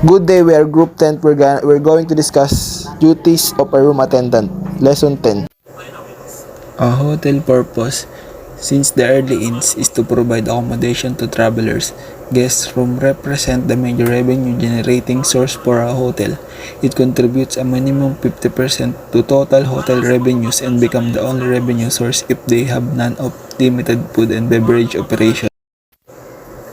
Good day, we are Group 10. We're going to discuss duties of a room attendant. Lesson 10. A hotel purpose, since the early inns, is to provide accommodation to travelers. Guest rooms represent the major revenue generating source for a hotel. It contributes a minimum 50% to total hotel revenues and become the only revenue source if they have none of limited food and beverage operation.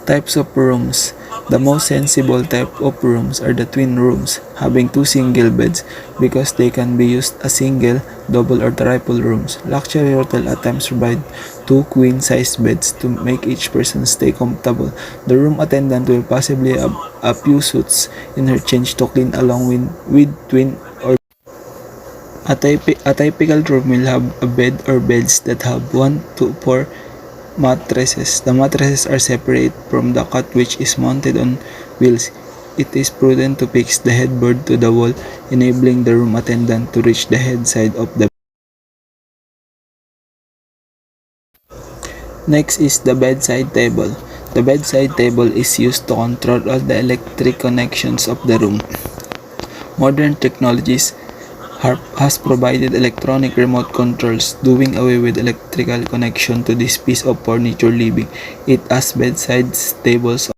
Types of rooms. The most sensible type of rooms are the twin rooms, having two single beds because they can be used as single, double, or triple rooms. Luxury hotel at times provide two queen-size beds to make each person stay comfortable. The room attendant will possibly have a few suits in her change to clean along with twin or a typical room will have a bed or beds that have 1 to 4 mattresses. The mattresses are separate from the cot which is mounted on wheels. It is prudent to fix the headboard to the wall, enabling the room attendant to reach the head side of the bed. Next is the bedside table. The bedside table is used to control all the electric connections of the room. Modern technologies has provided electronic remote controls, doing away with electrical connection to this piece of furniture, leaving it as bedside tables.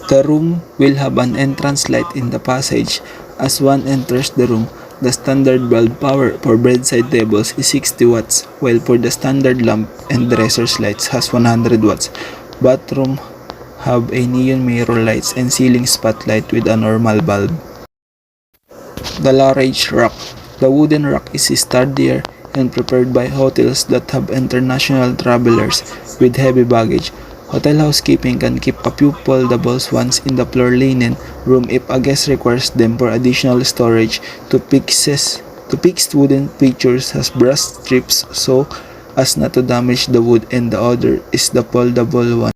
The room will have an entrance light in the passage. As one enters the room, the standard bulb power for bedside tables is 60 watts, while for the standard lamp and dresser's lights has 100 watts. Bathroom have a neon mirror lights and ceiling spotlight with a normal bulb. The large rack. The wooden rack is sturdier and prepared by hotels that have international travelers with heavy baggage. Hotel housekeeping can keep a few foldables ones in the floor linen room if a guest requires them for additional storage. To fix wooden features has brass strips so as not to damage the wood, and the other is the foldable one.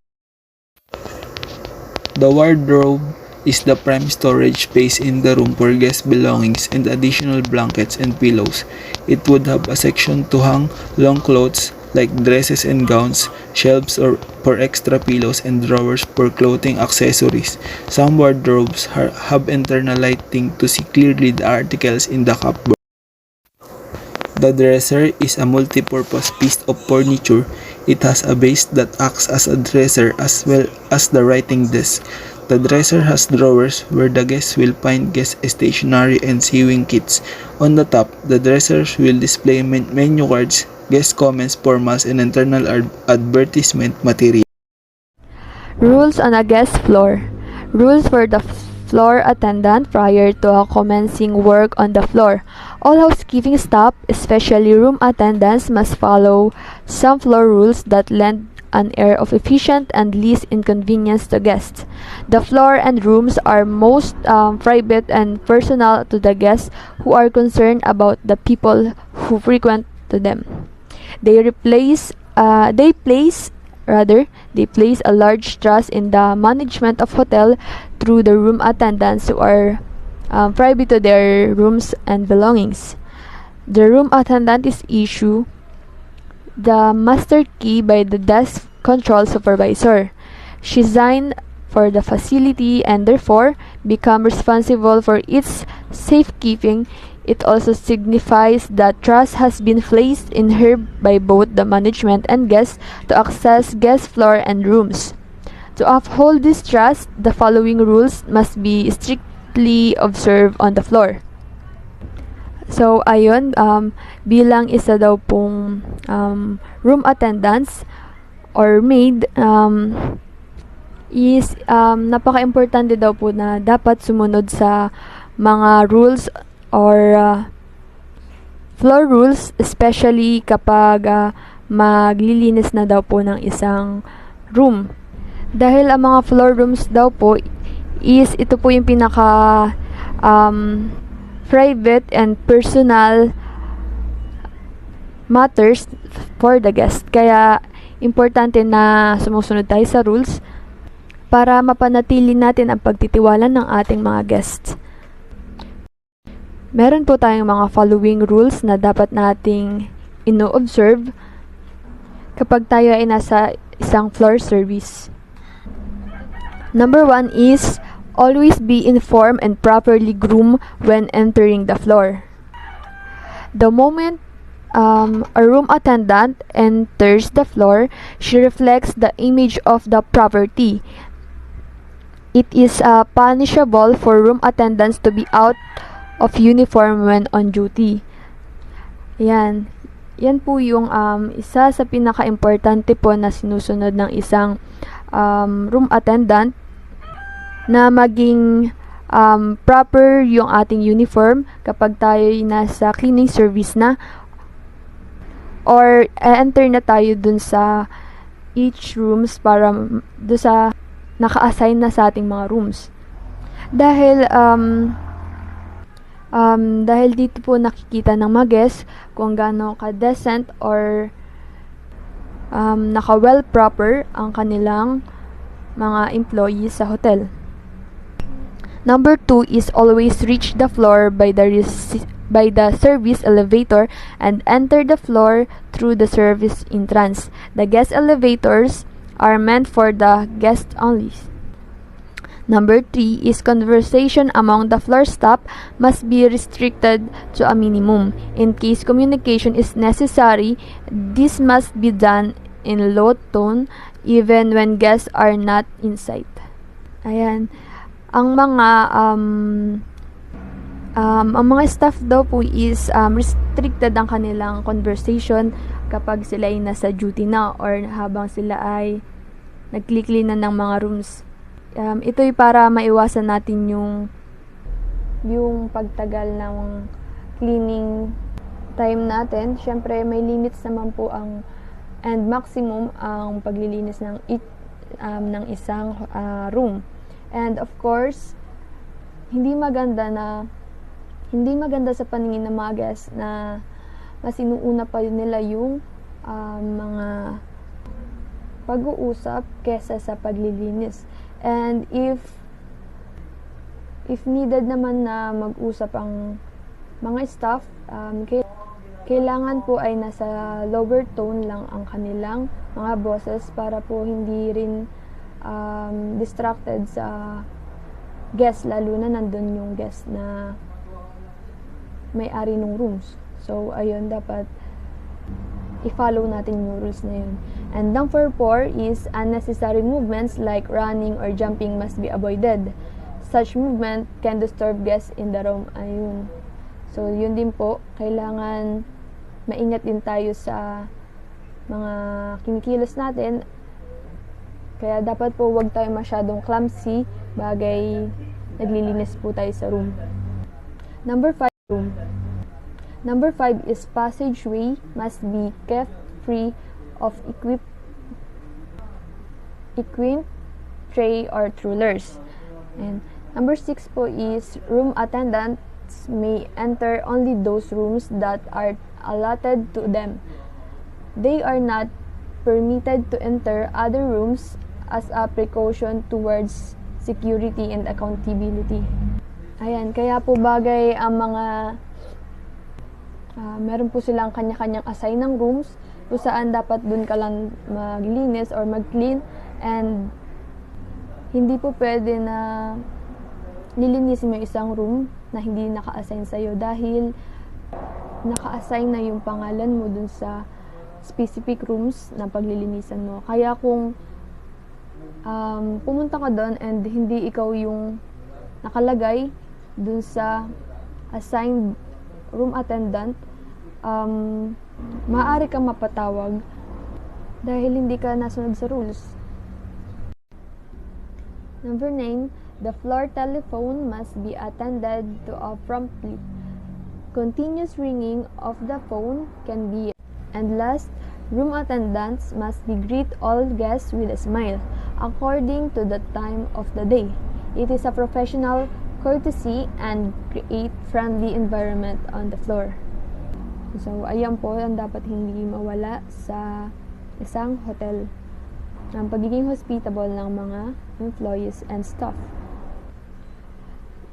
The wardrobe is the prime storage space in the room for guest belongings and additional blankets and pillows. It would have a section to hang long clothes like dresses and gowns, shelves or for extra pillows, and drawers for clothing accessories. Some wardrobes have internal lighting to see clearly the articles in the cupboard. The dresser is a multi-purpose piece of furniture. It has a base that acts as a dresser as well as the writing desk. The dresser has drawers where the guests will find guest stationery and sewing kits. On the top, the dressers will display menu cards, guest comments, formats, and internal advertisement material. Rules on a guest floor. Rules for the floor attendant prior to commencing work on the floor. All housekeeping staff, especially room attendants, must follow some floor rules that lend an air of efficient and least inconvenience to guests. The floor and rooms are most private and personal to the guests who are concerned about the people who frequent to them. They place a large trust in the management of hotel through the room attendants who are private to their rooms and belongings. The room attendant is issued the master key by the desk control supervisor. She signed for the facility and therefore become responsible for its safekeeping. It also signifies that trust has been placed in her by both the management and guests to access guest floor and rooms. To uphold this trust, the following rules must be strictly observed on the floor. So, ayun, bilang isa daw pong room attendants or maid, is napaka-importante daw po na dapat sumunod sa mga rules or floor rules, especially kapag maglilinis na daw po ng isang room. Dahil ang mga floor rooms daw po is ito po yung pinaka private and personal matters for the guest. Kaya importante na sumusunod tayo sa rules para mapanatili natin ang pagtitiwala ng ating mga guests. Meron po tayong mga following rules na dapat nating ino-observe kapag tayo ay nasa isang floor service. Number 1 is Always be informed and properly groom when entering the floor. The moment a room attendant enters the floor, she reflects the image of the property. It is punishable for room attendants to be out of uniform when on duty. Yan. Yan po yung isa sa pinaka-importante po na sinusunod ng isang room attendant, na maging proper yung ating uniform kapag tayo nasa cleaning service na, or enter na tayo dun sa each rooms para dun sa naka-assign na sa ating mga rooms. Dahil dito po nakikita ng mga guests kung gaano ka-decent or naka-well proper ang kanilang mga employees sa hotel. Number 2 is always reach the floor by the service elevator and enter the floor through the service entrance. The guest elevators are meant for the guests only. Number 3 is conversation among the floor staff must be restricted to a minimum. In case communication is necessary, this must be done in low tone even when guests are not in sight. Ayan. Ang mga staff daw po is restricted ang kanilang conversation kapag sila ay nasa duty na or habang sila ay nag-clean na ng mga rooms. Ito ay para maiwasan natin yung pagtagal ng cleaning time natin. Syempre may limits naman po and maximum ang paglilinis ng isang room. And of course, hindi maganda sa paningin ng mga guests na mas inuuna pa nila yung mga pag-uusap kesa sa paglilinis. And if needed naman na mag-usap ang mga staff, kailangan po ay nasa lower tone lang ang kanilang mga boses para po hindi rin distracted sa guest, lalo na nandun yung guest na may-ari ng rooms. So, ayun, dapat i-follow natin yung rules na yun. And number 4 is unnecessary movements like running or jumping must be avoided. Such movement can disturb guests in the room. Ayun. So, yun din po. Kailangan maingat din tayo sa mga kinikilos natin. Kaya dapat po wag tayo masyadong clumsy bagay naglilinis po tayo sa room. Number 5, room. Number 5 is passageway must be kept free of equipment, tray, or trollers. And number 6 po is room attendants may enter only those rooms that are allotted to them. They are not permitted to enter other rooms as a precaution towards security and accountability. Ayan, kaya po bagay ang mga meron po silang kanya-kanyang assign ng rooms kung saan dapat dun ka lang maglinis or mag-clean, and hindi po pwede na nilinisin mo yung isang room na hindi naka-assign sa'yo dahil naka-assign na yung pangalan mo dun sa specific rooms na paglilinisan mo. Kaya kung pumunta ka doon and hindi ikaw yung nakalagay dun sa assigned room attendant, maaari kang mapatawag dahil hindi ka nasunod sa rules. Number 9, the floor telephone must be attended to promptly. Continuous ringing of the phone can be. And last, room attendants must greet all guests with a smile, according to the time of the day. It is a professional courtesy and create friendly environment on the floor. So, ayan po ang dapat hindi mawala sa isang hotel. Ang pagiging hospitable ng mga employees and staff.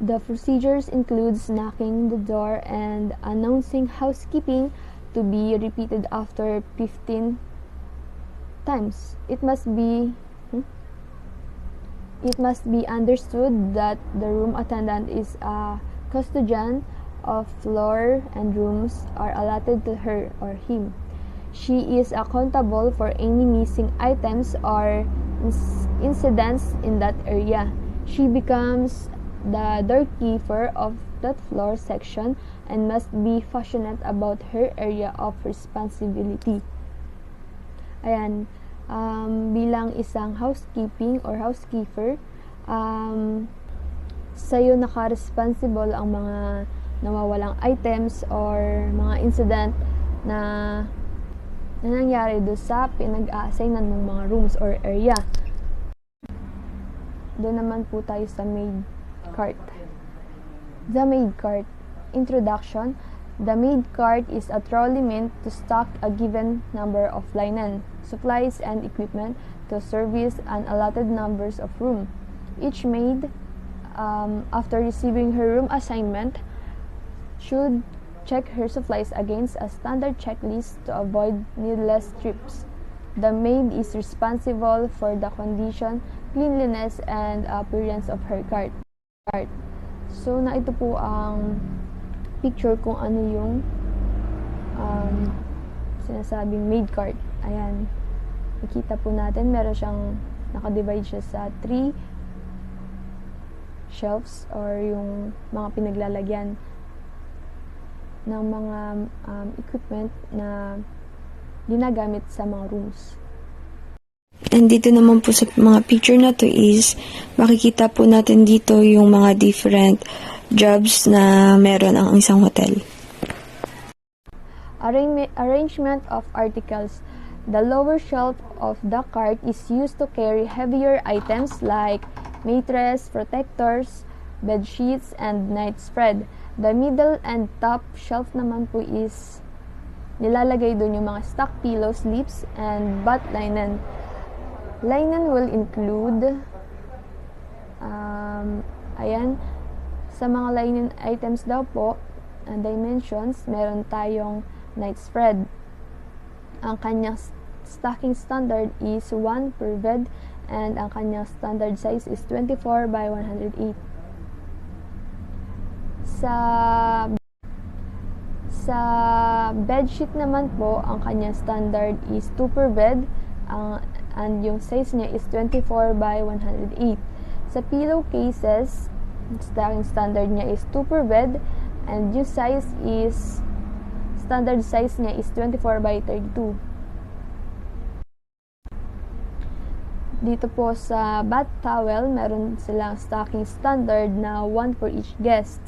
The procedures includes knocking the door and announcing housekeeping to be repeated after 15 times. It must be It must be understood that the room attendant is a custodian of floor and rooms are allotted to her or him. She is accountable for any missing items or incidents in that area. She becomes the doorkeeper of that floor section and must be passionate about her area of responsibility. Ayan, bilang isang housekeeping or housekeeper, sa'yo naka-responsible ang mga nawawalang items or mga incident na nangyari doon sa pinag-a-assignan mong mga rooms or area. Doon naman po tayo sa maid cart. The maid cart. Introduction. The maid cart is a trolley meant to stock a given number of linen, supplies, and equipment to service an allotted numbers of room. Each maid, after receiving her room assignment, should check her supplies against a standard checklist to avoid needless trips. The maid is responsible for the condition, cleanliness, and appearance of her cart. So, na ito po ang picture kung ano yung sinasabing maid cart. Ayan. Nakita po natin, meron siyang, nakadivide siya sa 3 shelves or yung mga pinaglalagyan ng mga equipment na ginagamit sa mga rooms. And dito naman po sa mga picture na to is makikita po natin dito yung mga different jobs na meron ang isang hotel. Arrangement of articles. The lower shelf of the cart is used to carry heavier items like mattress, protectors, bed sheets, and night spread. The middle and top shelf naman po is nilalagay doon yung mga stock pillow, slips, and bath linen. Linen will include ayan, sa mga linen items daw po, dimensions, meron tayong night spread. Ang kanyang stocking standard is 1 per bed and ang kanyang standard size is 24 by 108. Sa bedsheet naman po, ang kanyang standard is 2 per bed and yung size niya is 24 by 108. Sa pillowcases, stocking standard niya is 2 per bed and yung size is standard size niya is 24 by 32. Dito po sa bath towel, meron silang stocking standard na 1 for each guest.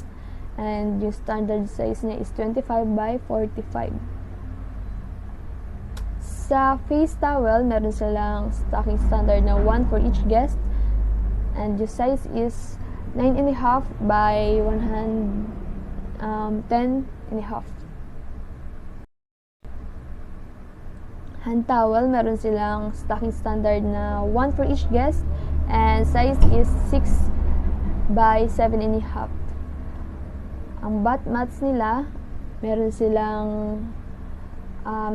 And yung standard size niya is 25 by 45. Sa face towel, meron silang stocking standard na 1 for each guest. And yung size is 9.5 by 10.5. Hand towel, meron silang stocking standard na 1 for each guest and size is 6 by 7.5. Ang bath mats nila, meron silang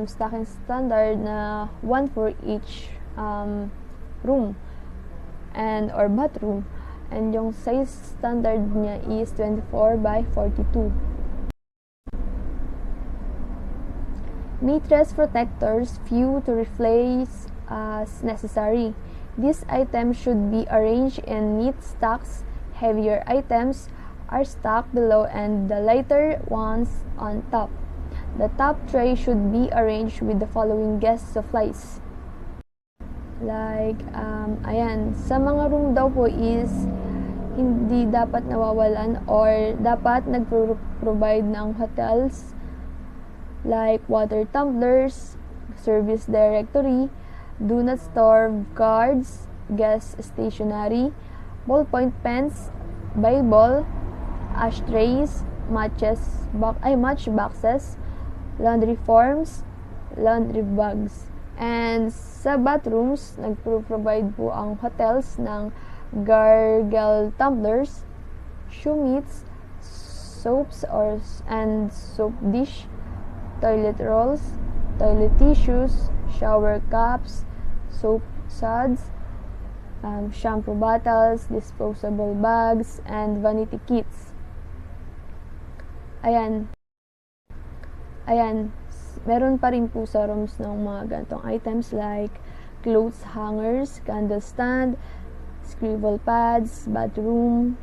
stocking standard na 1 for each room and or bathroom and yung size standard niya is 24 by 42. Mattress protectors, few to replace as necessary. These items should be arranged in neat stacks. Heavier items are stacked below and the lighter ones on top. The top tray should be arranged with the following guest supplies. Like, ayan, sa mga room daw po is hindi dapat nawawalan or dapat nag-provide ng hotels like water tumblers, service directory, do not store cards, guest stationery, ballpoint pens, Bible, ashtrays, match boxes, laundry forms, laundry bags. And sa bathrooms, nagpro-provide po ang hotels ng gargle tumblers, shoe mitts, soaps and soap dish, toilet rolls, toilet tissues, shower caps, soap suds, shampoo bottles, disposable bags, and vanity kits. Ayan. Meron pa rin po sa rooms ng mga ganitong items like clothes hangers, candle stand, scribble pads, bathroom,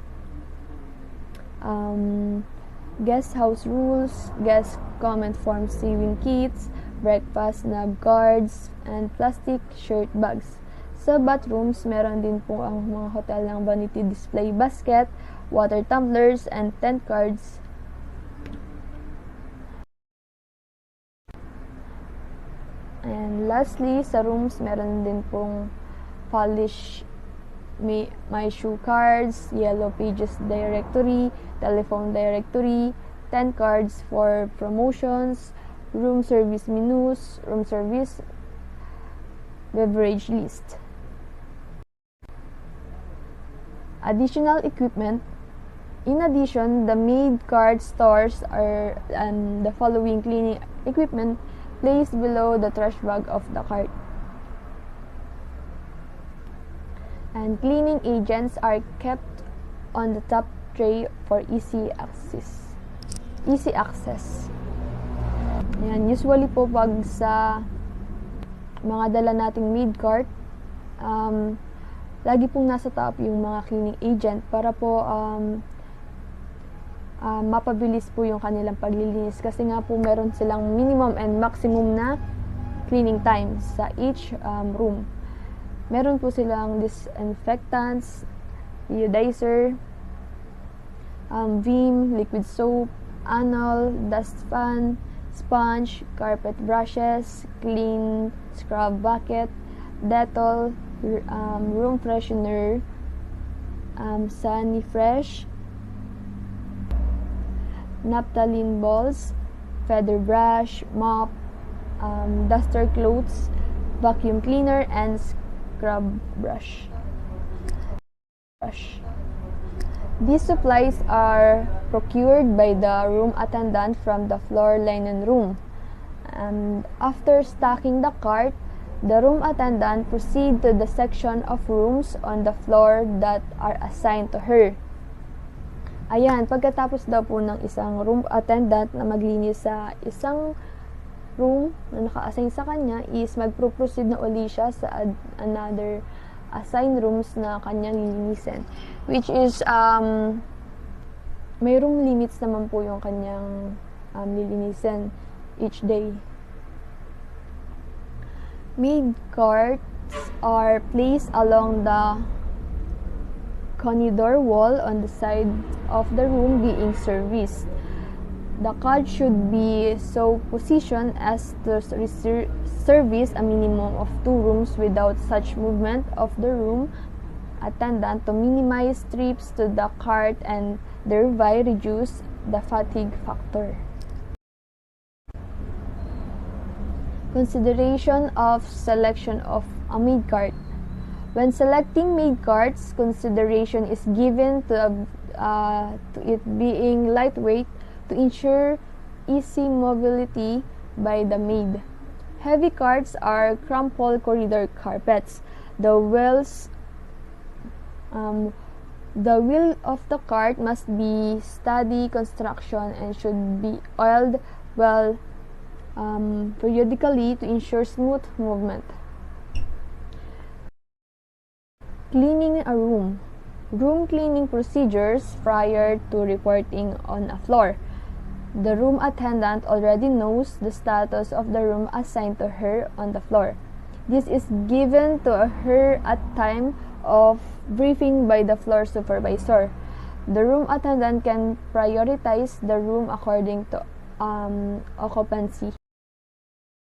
guest house rules, guest comment form saving kits, breakfast nab cards, and plastic shirt bags. Sa bathrooms, meron din po ang mga hotel ng vanity display basket, water tumblers, and tent cards. And lastly, sa rooms, meron din pong polish my shoe cards, yellow pages directory, telephone directory, 10 cards for promotions, room service menus, room service beverage list. Additional equipment. In addition, the maid card stores are the following cleaning equipment placed below the trash bag of the cart. And cleaning agents are kept on the top tray for easy access. Yan, usually po pag sa mga dala nating maid cart, lagi pong nasa top yung mga cleaning agent para po mapabilis po yung kanilang paglilinis kasi nga po meron silang minimum and maximum na cleaning time sa each room. Meron po silang disinfectants, iodizer, vim, liquid soap, anol, dust fan, sponge, carpet brushes, clean scrub bucket, Dettol, room freshener, Sunny Fresh, naphthalene balls, feather brush, mop, duster clothes, vacuum cleaner, and scrub brush. These supplies are procured by the room attendant from the floor linen room. And after stocking the cart, the room attendant proceeds to the section of rooms on the floor that are assigned to her. Ayan, pagkatapos daw po ng isang room attendant na maglinis sa isang room na naka-assign sa kanya is magpo-proceed na uli siya sa another assigned rooms na kanyang lilinisin. Which is, mayroong limits naman po yung kanyang lilinisin each day. Maid carts are placed along the corridor wall on the side of the room being serviced. The cart should be so positioned as to service a minimum of 2 rooms without such movement of the room attendant to minimize trips to the cart and thereby reduce the fatigue factor. Consideration of selection of a maid cart. When selecting maid carts, consideration is given to it being lightweight to ensure easy mobility by the maid. Heavy carts are crumpled corridor carpets. The wheel of the cart must be steady construction and should be oiled well periodically to ensure smooth movement. Cleaning a room. Room cleaning procedures prior to reporting on a floor. The room attendant already knows the status of the room assigned to her on the floor. This is given to her at time of briefing by the floor supervisor. The room attendant can prioritize the room according to occupancy.